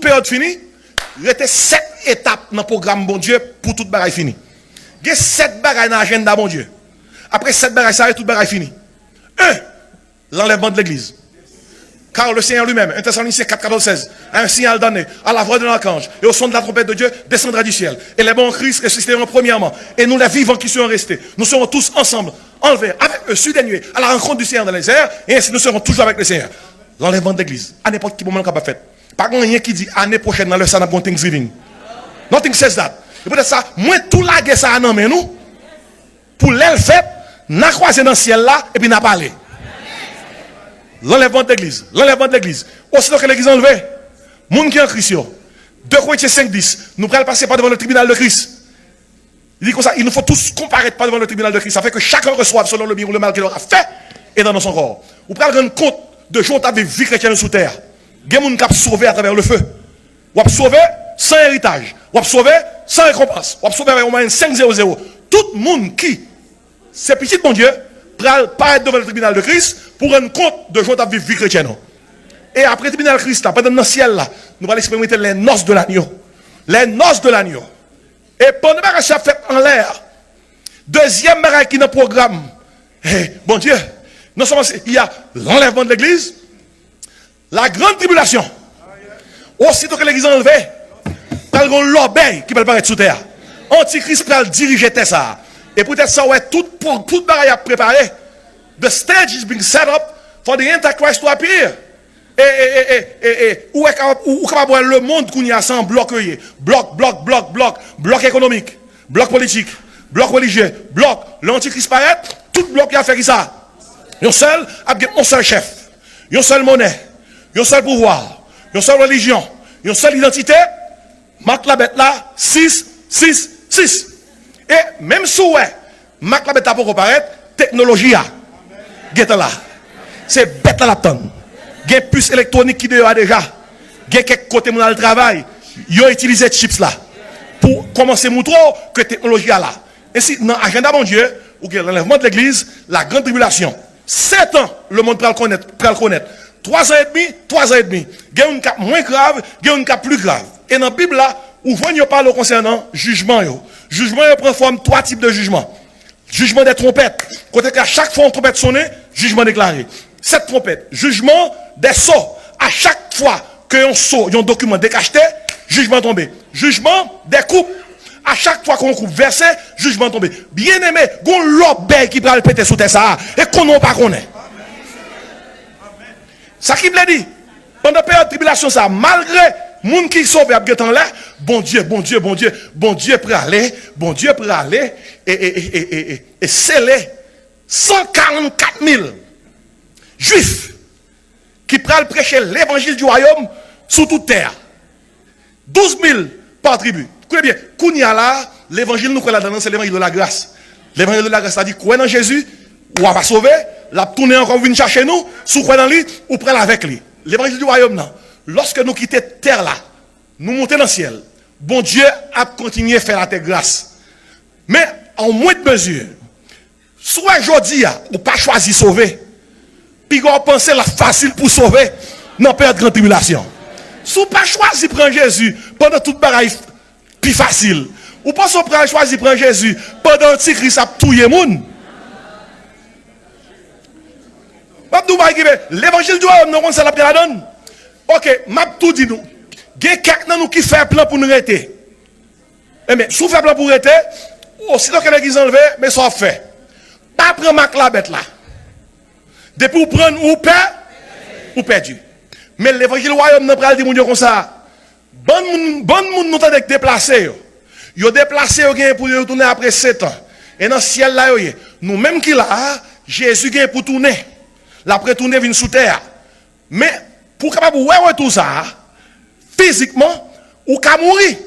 période finie, il y a 7 étapes dans le programme bon Dieu pour toute bagaille finie. Il y a 7 bagailles dans l'agenda bon Dieu. Après 7 bagailles, ça y est, toute bagaille finie. 1. L'enlèvement de l'église. Car le Seigneur lui-même, 1 Thessaloniciens 4, 14, 16, a un signal donné à la voix de l'archange et au son de la trompette de Dieu descendra du ciel. Et les bons en Christ ressusciteront premièrement. Et nous, les vivants qui seront restés, nous serons tous ensemble, enlevés avec eux sur des nuées, à la rencontre du Seigneur dans les airs. Et ainsi nous serons toujours avec le Seigneur. L'enlèvement de l'église, à n'importe quel moment qu'on va faire. Pas rien qui dit année prochaine dans le salon pour Thanksgiving. Nothing says that. Et peut-être ça, moins tout la guerre ça a nommé nous. Pour l'aile fait, n'a croisé dans le ciel là, et puis n'a parlé. L'enlèvement de l'église. L'enlèvement de l'église. Aussitôt que l'église est enlevée, monde qui est en Christ, 2 Corinthiens 5, 10, nous allons passer par devant le tribunal de Christ. Il dit comme ça, il nous faut tous comparaître par devant le tribunal de Christ. Ça fait que chacun reçoive selon le bien ou le mal qu'il aura fait et dans son corps. Vous pouvez rendre compte de jours où tu vie chrétienne sous terre. Il y a des gens qui ont sauvé à travers le feu. Vous avez sauvé sans héritage. Vous avez sauvé sans récompense. Vous avez sauvé avec au moins 500. Tout le monde qui, c'est petit bon Dieu, pas être devant le tribunal de Christ pour rendre compte de jours où tu vie chrétienne. Et après le tribunal de Christ, là, pendant le ciel, là, nous allons expérimenter les noces de l'agneau. Les noces de l'agneau. Et pendant que ça fait en l'air, deuxième bagaille qui est dans le programme, bon Dieu, non seulement il y a l'enlèvement de l'église, la grande tribulation. Aussitôt que l'église est enlevée, il y a l'obéi qui peut apparaître sous terre. Antichrist peut diriger ça. Et peut-être ça, ouais, toute bagaille à préparer. The stage is being set up for the Antichrist to appear. Où est capable le monde qu'on y a sans bloc économique, bloc politique, bloc religieux, bloc l'antichrist paraît, tout bloc qui a fait ça. Un seul chef, une seule monnaie, un seul pouvoir, une seule religion, une seule identité. Marc la bête là 6. Et même si Marc la bête a pour apparaître, technologie a. Get là. C'est bête à la tonne. Il y a une puce électronique qui a déjà. Il y a quelques côtés dans le travail. Ils ont utilisé ces chips là. Pour commencer à montrer que la technologie est là. Ainsi, dans l'agenda mon Dieu, où il y a l'enlèvement de l'église, la grande tribulation. 7 ans, le monde peut le connaître. 3 ans et demi. Il y a une cap moins grave, il y a une cap plus grave. Et dans la Bible là, où vous parle concernant jugement. Jugement prend forme 3 types de jugements. Jugement des trompettes. Côté qu'à chaque fois une trompette sonne, jugement déclaré. Cette trompette, jugement des sauts. À chaque fois qu'un saut, un document décacheté, jugement tombé. Jugement des coupes. À chaque fois qu'on coupe versé, jugement tombé. Bien aimé, gon l'obéi qui va le péter sous terre ça. Et qu'on n'a pas connaît. Ça qui me dit, pendant la période de tribulation, ça, malgré moun qui sauve à en là, bon Dieu pour aller, et sceller 144 000 juifs qui prennent prêcher l'évangile du royaume sous toute terre. 12 000 par tribu. Écoutez bien, Kounia là, l'évangile nous connaît c'est l'évangile de la grâce. L'évangile de la grâce, c'est-à-dire, croire dans Jésus, ou on va sauver, la tourner encore venir chercher nous, sous croire dans lui, ou prendre avec lui. L'évangile du royaume, non. Lorsque nous quittons terre là, nous montons dans le ciel, bon Dieu a continué à faire la terre grâce. Mais en moins de mesure, soit aujourd'hui, ou pas choisi sauver, puis on pense la facile pour sauver, non période de grande tribulation. Si on pas choisi prendre Jésus pendant toute bagaille plus facile, ou pas choisi prendre Jésus pendant que Christ a tué les gens. L'évangile du royaume, nous ça la donne. Ok, m'a tout dit nous. Il y a quelqu'un nous qui fait un plan pour nous arrêter. Mais si vous faites un plan pour arrêter, aussitôt que l'église enlevée, mais ça fait. Pas prendre ma la bête là. Depuis vous prendre ou perd, ou perdu. Mais l'évangile du royaume n'a pas dit comme ça. Bon monde nous t'a déplacé. Yo déplacé pour retourner après 7 ans. Et dans le ciel là, nous même qui là, Jésus vient pour tourner. L'après tourner vient sous terre. Mais pour capable ouais tout ça, physiquement, ou qu'à mourir.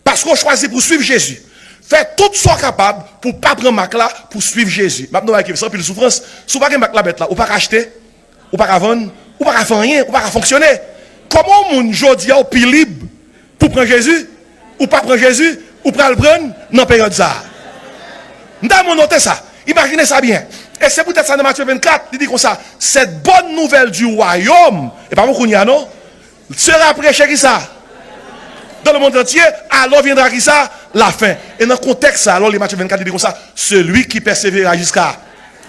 Parce qu'on choisit pour suivre Jésus. Faites tout ce capable pour ne pas prendre ma là pour suivre Jésus. Maintenant, avec ça, puis la souffrance, si vous n'avez pas la bête là, ou pas acheter, ou pas vendre, ou pas faire rien, ou pas fonctionner. Comment mon jodi a au plus libre pour prendre Jésus, ou pas prendre Jésus, ou pas le prendre dans la période ça. Nous avons noté ça. Imaginez ça bien. Et c'est peut-être ça dans Matthieu 24, il dit comme ça, cette bonne nouvelle du royaume, et pas beaucoup n'y a non, sera prêché qui ça? dans le monde entier, alors viendra qui ça? La fin. Et dans le contexte, ça, alors les Matthieu 24 dit comme ça, celui qui persévérera jusqu'à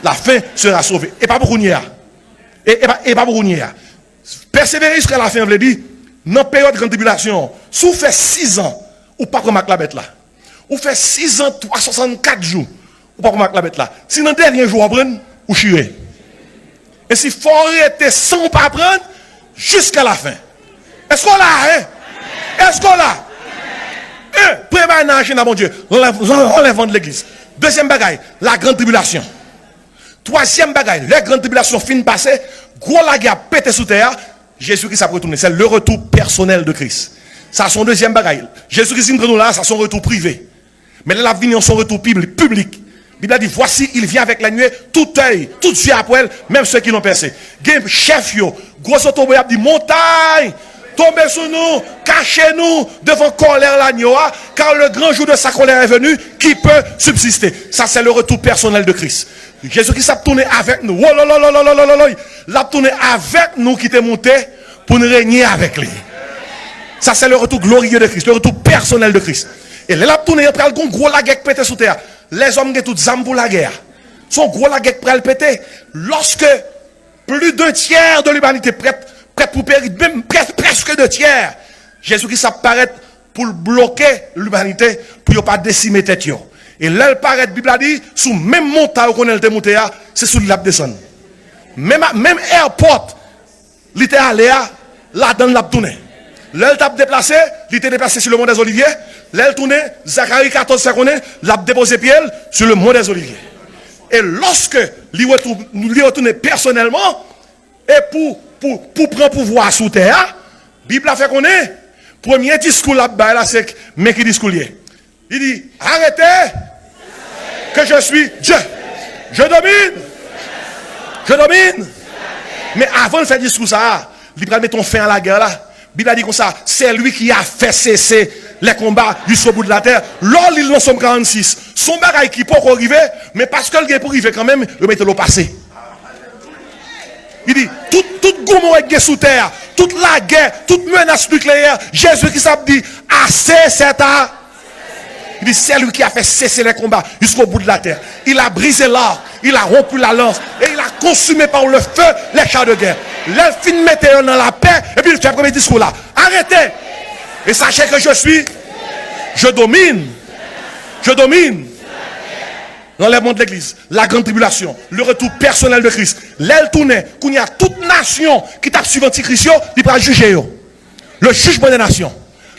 la fin sera sauvé. Et pas beaucoup n'y a. Et pas beaucoup n'y a. Persévérer jusqu'à la fin, veut dire, dans la période de grande tribulation, si vous faites 6 ans, ou pas comme la bête là. Ou fait 6 ans, 364 jours, ou pas comme la bête là. Si dans le dernier jour, on prend, ou chirez. Et si faut arrêter sans pas prendre, jusqu'à la fin. Est-ce qu'on l'a, hein? Est-ce qu'on l'a? Préparez un argent, mon Dieu. Enlèvement de l'église. Deuxième bagaille, la grande tribulation. Troisième bagaille, la grande tribulation fin passée, gros la guerre pété sous terre, Jésus-Christ a retourné. C'est le retour personnel de Christ. Ça, son deuxième bagaille. Jésus-Christ nous là, ça son retour privé. Mais là, la venue, son retour public. Il a dit, voici, il vient avec la nuée, tout œil, tout yeux après elle, même ceux qui l'ont percé. Game chef yo, gros auto a dit, montagne, tombez sur nous, cachez-nous devant colère l'agneau, car le grand jour de sa colère est venu, qui peut subsister. Ça, c'est le retour personnel de Christ. Jésus-Christ a tourné avec nous. Oh là là là là là là là. Il a tourné avec nous qui était monté pour nous régner avec lui. Ça, c'est le retour glorieux de Christ, le retour personnel de Christ. Et là, il a tourné après le gros la guerre pété sous terre. Les hommes qui ont toutes armes pour la guerre. Son gros la guerre prêt à péter. Lorsque plus d'un tiers de l'humanité prête pour périr, même presque 2 tiers, Jésus-Christ apparaît pour bloquer l'humanité, pour ne pas décimer tête. Et là, il paraît, la Bible a dit, sous même montagne qu'on est monté, c'est sous la descend. Même airport, il était allé là dans la tournée. Là, il t'a déplacé, il était déplacé sur le mont des Oliviers. Là, il tournait, Zacharie 14 secondes, il a déposé pied sur le mont des Oliviers. Et lorsque il retourne personnellement, et pour prendre pouvoir sous terre, la Bible a fait qu'on est, premier discours là-bas, c'est mais qui discours il dit, arrêtez, que je suis Dieu. Je domine. Je domine. Mais avant de faire discours ça, il va mettre fin à la guerre là. Bible a dit comme ça, c'est lui qui a fait cesser les combats jusqu'au bout de la terre. Lors il en somme 46. Son bagaille qui peut arriver, mais parce que le gars pour arriver quand même, il met le passé. Il dit, tout gourmand est sous terre, toute la guerre, toute menace nucléaire, Jésus qui s'est dit, assez c'est à. Il dit, c'est lui qui a fait cesser les combats jusqu'au bout de la terre. Il a brisé l'arc, il a rompu la lance, et il a consumé par le feu les chars de guerre. L'elfine mettait dans la paix, et puis il fait le premier discours là. Arrêtez! Et sachez que je domine. Je domine. L'enlèvement de l'église, la grande tribulation, le retour personnel de Christ. L'aile tournée, qu'il y a toute nation qui t'a suivi Antichrist, il va juger. Le jugement des nations.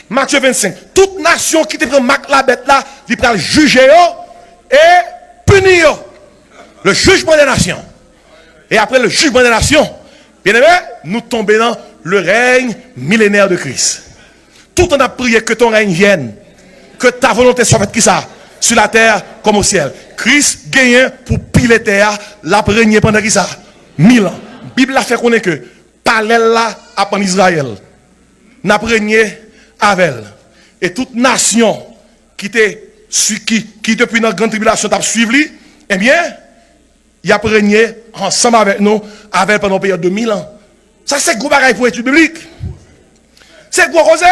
Matthieu 25. Toute nation qui te prend la bête là, il va juger et punir. Le jugement des nations. Et après le jugement des nations, bien aimé, nous tombons dans le règne millénaire de Christ. Tout en a prié que ton règne vienne. Que ta volonté soit faite qui ça? Sur la terre comme au ciel. Christ gagne pour piler terre, la régner pendant qui ça? 1000 ans. La Bible a fait qu'on est que parallèle là à en Israël. N'a régné avec elle. Et toute nation qui depuis notre grande tribulation t'a suivi, eh bien, il a régné ensemble avec nous, avec pendant une période de 1000 ans. Ça c'est gros bagaille pour étude biblique. C'est gros rosé.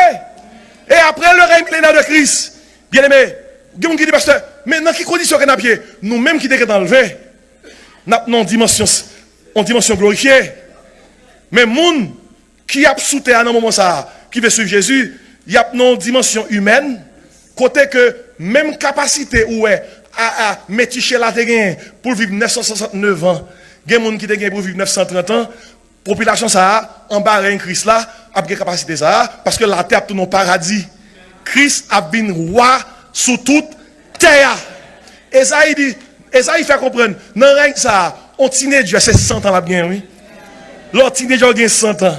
Et après le règne millénaire de Christ, bien aimé, il y a qui dit, pasteur, mais dans quelles conditions qu'on a pied? Nous-mêmes qui sommes enlevés, nous avons une dimension glorifiée. Mais les gens qui a sous terre dans moment ça, qui veut suivre Jésus, il y a une dimension humaine, côté que même capacité où est à méticher la terre pour vivre 969 ans, il y a des gens qui ont pour vivre 930 ans, population ça, en bas de Christ là, a une capacité ça, parce que la terre est un paradis. Christ a bien roi sous toute terre. Et ça, il fait comprendre, dans le règne ça, on teenager, c'est 100 ans là bien, oui. L'autre teenager a 100 ans.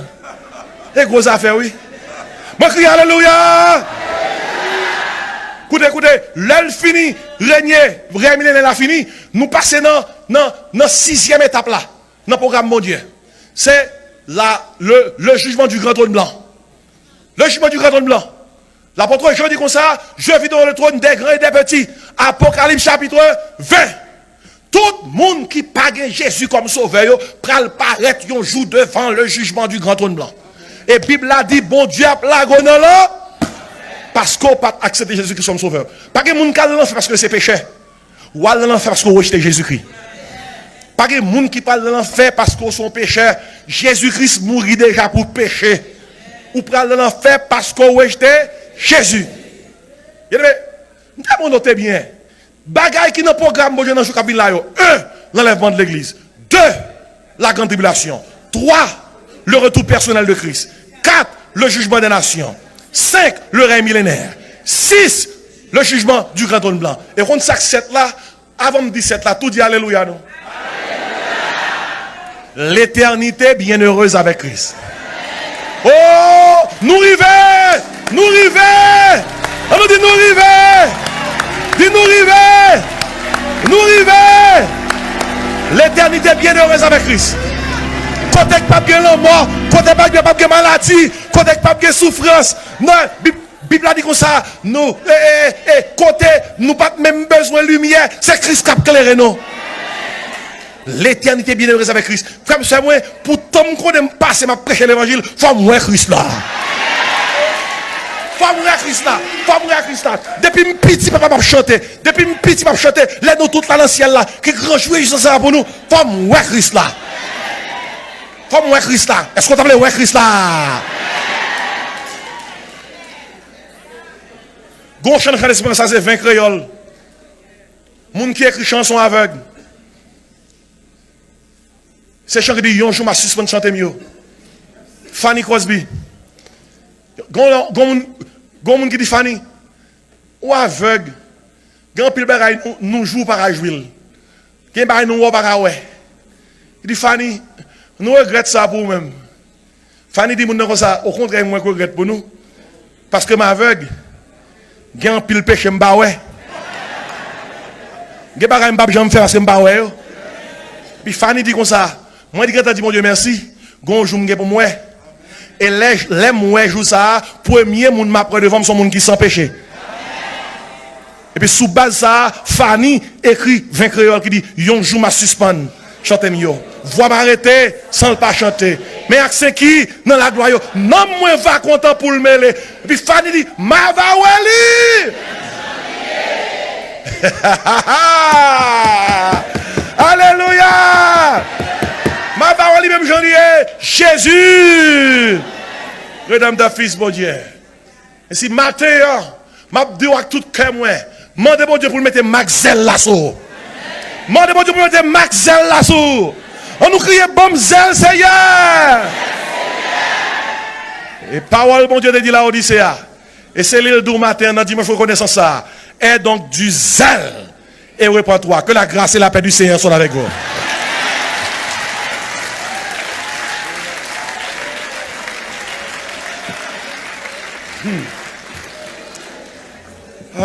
C'est une grosse affaire, oui. Moi, crie alléluia. Écoutez, l'elle fini, régner, vraiment elle a fini. Nous passons dans la 6e étape là, dans le programme mon Dieu. C'est le jugement du grand trône blanc. Le jugement du grand trône blanc. L'apôtre Jean dit comme ça, je vis dans le trône des grands et des petits. Apocalypse chapitre 20. Tout le monde qui pague Jésus comme sauveur, pral paraître un jour devant le jugement du grand trône blanc. Et la Bible a dit, bon Dieu a plago dans là. parce qu'on n'a pas accepté Jésus-Christ comme sauveur. Pas que moun qui dans l'enfer parce que c'est péché. Ou dans l'enfer parce qu'on rejette Jésus-Christ. Pas que moun qui parle de l'enfer parce qu'on son péché. Jésus-Christ mourit déjà pour péché. Ou parle de l'enfer parce qu'on rejette Jésus. Nous notez bien. Bagaille qui dans le programme bon Dieu dans le jour là, 1. L'enlèvement de l'église. 2. La grande tribulation. 3. Le retour personnel de Christ. 4. Le jugement des nations. 5. Le règne millénaire. 6. Le jugement du grand trône blanc. Et quand ça 7 là, avant de dire 7 là, tout dit alléluia non. L'éternité bienheureuse avec Christ. Oh, nous rivez, nous rivez. On nous dit nous rivez. Dis nous rivez. Nous rivez. L'éternité bienheureuse avec Christ. Côté pas bien la mort, côté pas bien maladie, côté pas bien souffrance. Non, Bible a dit comme ça, nous côté nous pas même besoin de lumière, c'est Christ qui a éclairé nous. L'éternité bienheureuse avec Christ. Comme ça moi pour tout me connaître passer m'a prêcher l'évangile, faut moi Christ là. Faut moi Christ là. Faut moi Christ là. Depuis petit papa m'a chanté, depuis petit m'a chanté, les nous toute là dans le ciel là, qui grand jouissance ça pour nous. Faut moi Christ là. Faut moi Christ là. Est-ce qu'on t'appelle ouais Christ là? Gon chant de ça c'est 20 créoles. Moun qui écrit chanson aveugle. C'est chant qui dit yon jour m'a suspend chanter mieux. Fanny Crosby. Gon moun qui dit Fanny ou aveugle. Grand pile bagay nous joue par jouer. Gen bagay nous ou par ouais. Il dit Fanny, nous regrettons ça pour nous-mêmes. Fanny dit moun comme ça, au contraire moi je regrette pour nous parce que m'aveugle. Gen pile péché m'ba ouais. Gen bagay m'ba jamais faire parce que m'ba ouais. Puis Fanny dit comme ça, moi dit que dit mon Dieu merci, gon jour m'gè pour moi. Et les moi jour ça, premier moun m'a près devant son monde qui sans péché. Et puis sous base ça, Fanny écrit 20 créoles qui dit yon jour m'a suspend. Chantez mieux. Voix m'arrêter sans le pas chanter. Mais accès qui dans la gloire non moins va content pour le mêler. Et puis Fanny dit ma va wali. Alléluia. Ma va wali même janvier Jésus. Redame ta fils bon Dieu. Et si matin m'a dit avec tout cœur moi, mandez bon Dieu pour mettre Maxel là-sous. Mandez bon Dieu pour mettre Maxel là-sous. On nous crie bon zèle Seigneur. Et parole bon Dieu de dit la Odyssée. Et c'est l'île du matin dans dimanche reconnaissance ça. Et donc du zèle et répands-toi. Que la grâce et la paix du Seigneur soient avec vous.